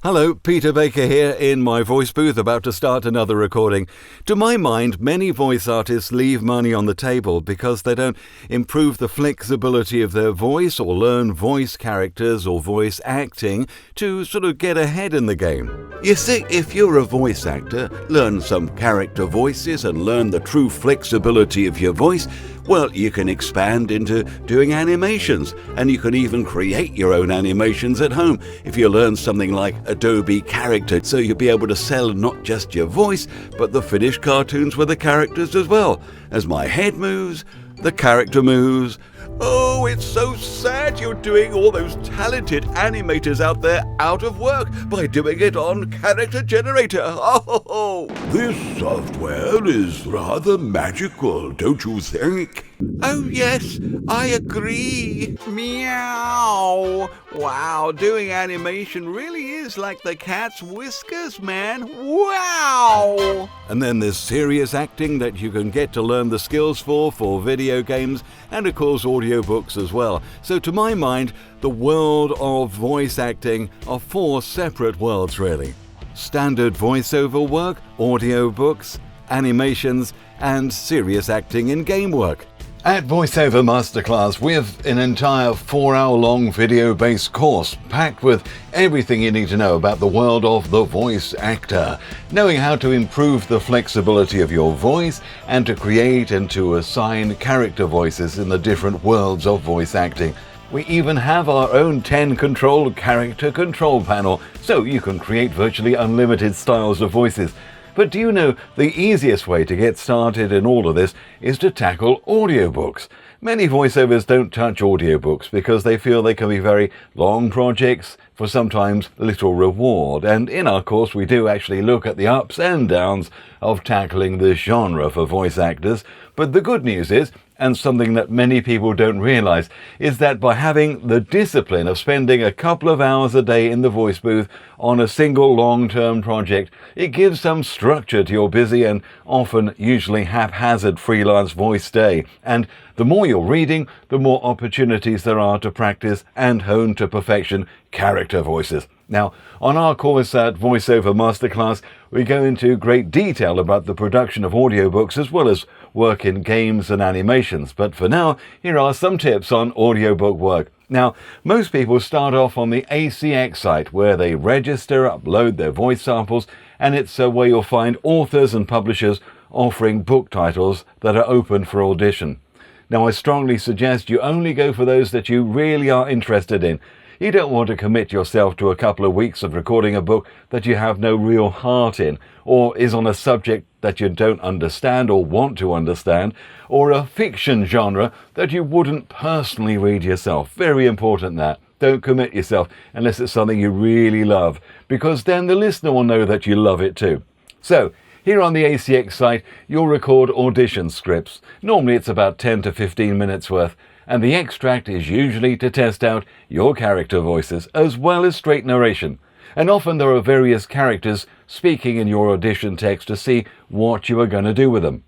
Hello, Peter Baker here in my voice booth, about to start another recording. To my mind, many voice artists leave money on the table because they don't improve the flexibility of their voice or learn voice characters or voice acting to sort of get ahead in the game. You see, if you're a voice actor, learn some character voices and learn the true flexibility of your voice, well, you can expand into doing animations, and you can even create your own animations at home if you learn something like Adobe Character, so you'll be able to sell not just your voice, but the finished cartoons with the characters as well. As my head moves, the character moves. Oh, it's so sad you're doing all those talented animators out there out of work by doing it on Character Generator. Oh! This software is rather magical, don't you think? Oh yes, I agree. Meow. Wow, doing animation really is like the cat's whiskers, man. Wow. And then there's serious acting that you can get to learn the skills for video games and of course audiobooks as well. So to my mind, the world of voice acting are four separate worlds really. Standard voiceover work, audiobooks, animations, and serious acting in game work. At Voiceover Masterclass, we have an entire 4-hour-long video-based course packed with everything you need to know about the world of the voice actor, knowing how to improve the flexibility of your voice and to create and to assign character voices in the different worlds of voice acting. We even have our own 10-control character control panel, so you can create virtually unlimited styles of voices. But do you know the easiest way to get started in all of this is to tackle audiobooks? Many voiceovers don't touch audiobooks because they feel they can be very long projects for sometimes little reward. And in our course, we do actually look at the ups and downs of tackling this genre for voice actors. But the good news is, and something that many people don't realize, is that by having the discipline of spending a couple of hours a day in the voice booth on a single long-term project, it gives some structure to your busy and often usually haphazard freelance voice day. And the more you're reading, the more opportunities there are to practice and hone to perfection character voices. Now, on our course at Voiceover Masterclass, we go into great detail about the production of audiobooks as well as work in games and animations. But for now, here are some tips on audiobook work. Now, most people start off on the ACX site where they register, upload their voice samples, and it's where you'll find authors and publishers offering book titles that are open for audition. Now, I strongly suggest you only go for those that you really are interested in. You don't want to commit yourself to a couple of weeks of recording a book that you have no real heart in, or is on a subject that you don't understand or want to understand, or a fiction genre that you wouldn't personally read yourself. Very important that. Don't commit yourself unless it's something you really love, because then the listener will know that you love it too. So, here on the ACX site, you'll record audition scripts. Normally it's about 10 to 15 minutes worth. And the extract is usually to test out your character voices as well as straight narration. And often there are various characters speaking in your audition text to see what you are going to do with them.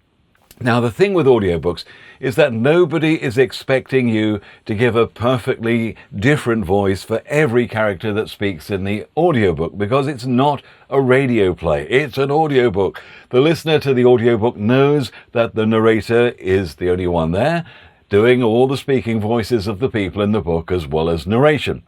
Now, the thing with audiobooks is that nobody is expecting you to give a perfectly different voice for every character that speaks in the audiobook, because it's not a radio play, it's an audiobook. The listener to the audiobook knows that the narrator is the only one there, doing all the speaking voices of the people in the book as well as narration.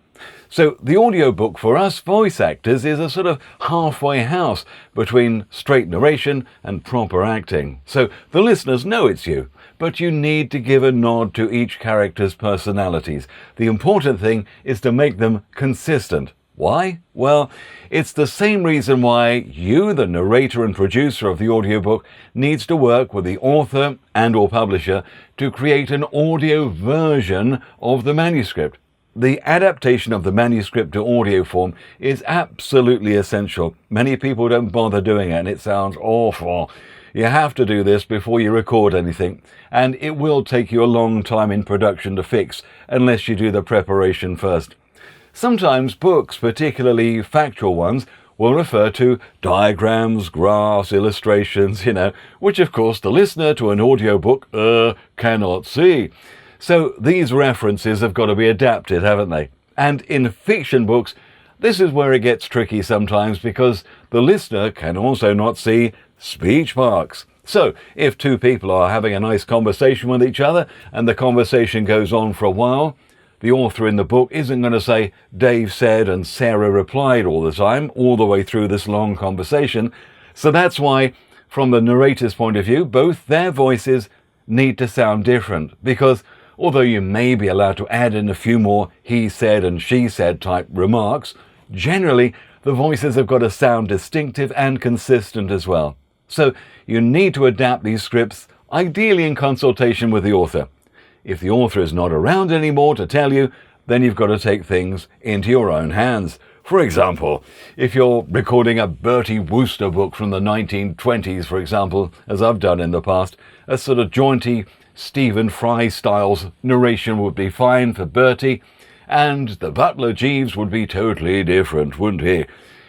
So the audiobook for us voice actors is a sort of halfway house between straight narration and proper acting. So the listeners know it's you, but you need to give a nod to each character's personalities. The important thing is to make them consistent. Why? Well, it's the same reason why you, the narrator and producer of the audiobook, needs to work with the author and/or publisher to create an audio version of the manuscript. The adaptation of the manuscript to audio form is absolutely essential. Many people don't bother doing it and it sounds awful. You have to do this before you record anything, and it will take you a long time in production to fix unless you do the preparation first. Sometimes books, particularly factual ones, will refer to diagrams, graphs, illustrations, which of course the listener to an audiobook cannot see. So these references have got to be adapted, haven't they? And in fiction books, This is where it gets tricky sometimes because the listener can also not see speech marks. So, if two people are having a nice conversation with each other and the conversation goes on for a while, the author in the book isn't going to say Dave said and Sarah replied all the time, all the way through this long conversation. So that's why, from the narrator's point of view, both their voices need to sound different, because although you may be allowed to add in a few more he said and she said type remarks, generally the voices have got to sound distinctive and consistent as well. So you need to adapt these scripts, ideally in consultation with the author. If the author is not around anymore to tell you, then you've got to take things into your own hands. For example, if you're recording a Bertie Wooster book from the 1920s, for example, as I've done in the past, a sort of jaunty Stephen Fry styles narration would be fine for Bertie, and the butler Jeeves would be totally different, wouldn't he?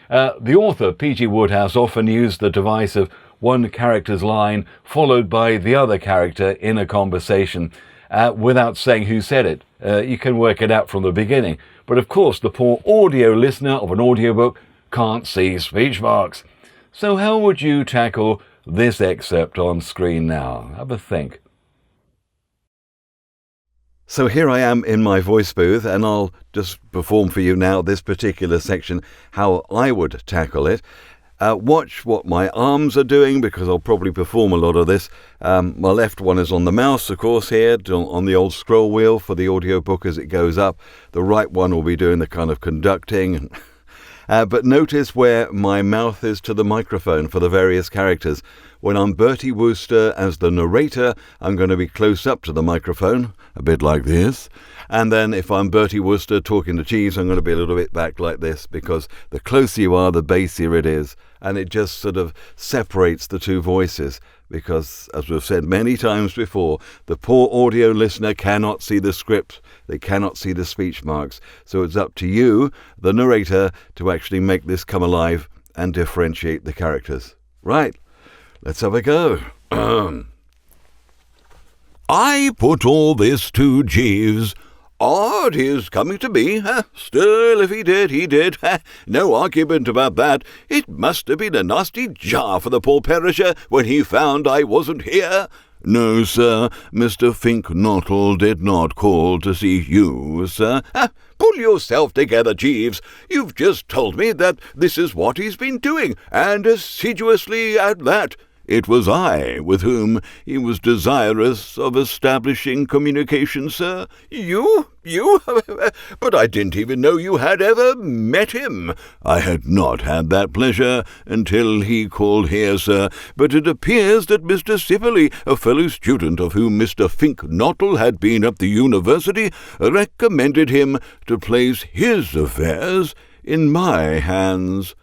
The author, P.G. Wodehouse, often used the device of one character's line followed by the other character in a conversation without saying who said it. You can work it out from the beginning. But of course, the poor audio listener of an audiobook can't see speech marks. So how would you tackle this excerpt on screen now? Have a think. So here I am in my voice booth, and I'll just perform for you now this particular section, how I would tackle it. Watch what my arms are doing, because I'll probably perform a lot of this. My left one is on the mouse, of course, here, on the old scroll wheel for the audiobook as it goes up. The right one will be doing the kind of conducting. But notice where my mouth is to the microphone for the various characters. When I'm Bertie Wooster as the narrator, I'm going to be close up to the microphone, a bit like this. And then if I'm Bertie Wooster talking to Jeeves, I'm going to be a little bit back like this, because the closer you are, the bassier it is. And it just sort of separates the two voices, because, as we've said many times before, the poor audio listener cannot see the script. They cannot see the speech marks. So it's up to you, the narrator, to actually make this come alive and differentiate the characters. Right, let's have a go. I put all this to Jeeves. Odd his coming to me. Still, if he did, he did. No argument about that. It must have been a nasty jar for the poor perisher when he found I wasn't here. No, sir, Mr. Finknottle did not call to see you, sir. Pull yourself together, Jeeves. You've just told me that this is what he's been doing, and assiduously at that. It was I with whom he was desirous of establishing communication, sir. You? But I didn't even know you had ever met him. I had not had that pleasure until he called here, sir. But it appears that Mr. Sibley, a fellow student of whom Mr. Finknottle had been at the university, recommended him to place his affairs in my hands.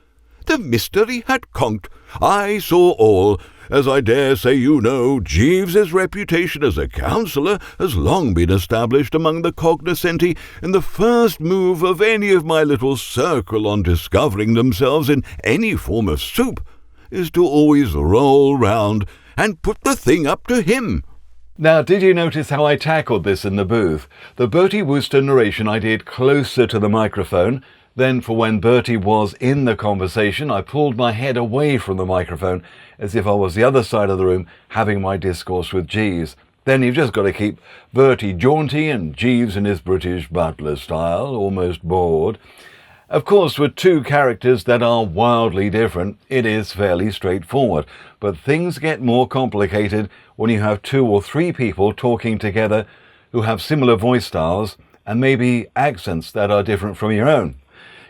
The mystery had conked. I saw all. As I dare say you know, Jeeves's reputation as a counsellor has long been established among the cognoscenti, and the first move of any of my little circle on discovering themselves in any form of soup is to always roll round and put the thing up to him. Now, did you notice how I tackled this in the booth? The Bertie Wooster narration I did closer to the microphone. Then, for when Bertie was in the conversation, I pulled my head away from the microphone as if I was the other side of the room having my discourse with Jeeves. Then you've just got to keep Bertie jaunty and Jeeves in his British butler style, almost bored. Of course, with two characters that are wildly different, it is fairly straightforward. But things get more complicated when you have two or three people talking together who have similar voice styles and maybe accents that are different from your own.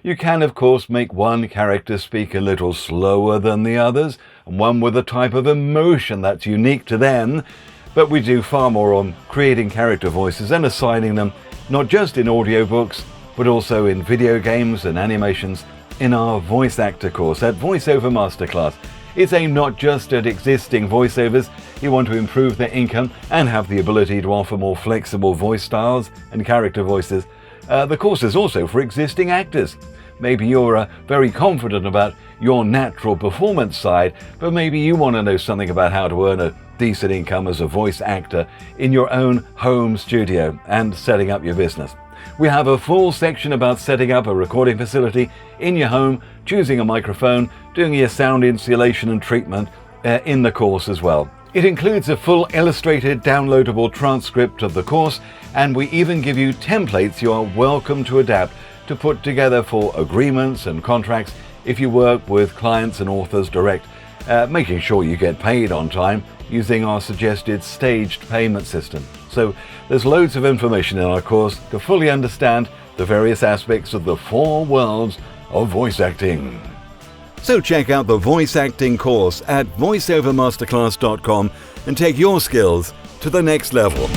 You can, of course, make one character speak a little slower than the others, and one with a type of emotion that's unique to them, but we do far more on creating character voices and assigning them, not just in audiobooks, but also in video games and animations in our voice actor course at Voiceover Masterclass. It's aimed not just at existing voiceovers who want to improve their income and have the ability to offer more flexible voice styles and character voices. The course is also for existing actors. Maybe you're very confident about your natural performance side, but maybe you want to know something about how to earn a decent income as a voice actor in your own home studio and setting up your business. We have a full section about setting up a recording facility in your home, choosing a microphone, doing your sound insulation and treatment in the course as well. It includes a full illustrated downloadable transcript of the course, and we even give you templates you are welcome to adapt to put together for agreements and contracts if you work with clients and authors direct, making sure you get paid on time using our suggested staged payment system. So there's loads of information in our course to fully understand the various aspects of the 4 worlds of voice acting. So check out the voice acting course at voiceovermasterclass.com and take your skills to the next level.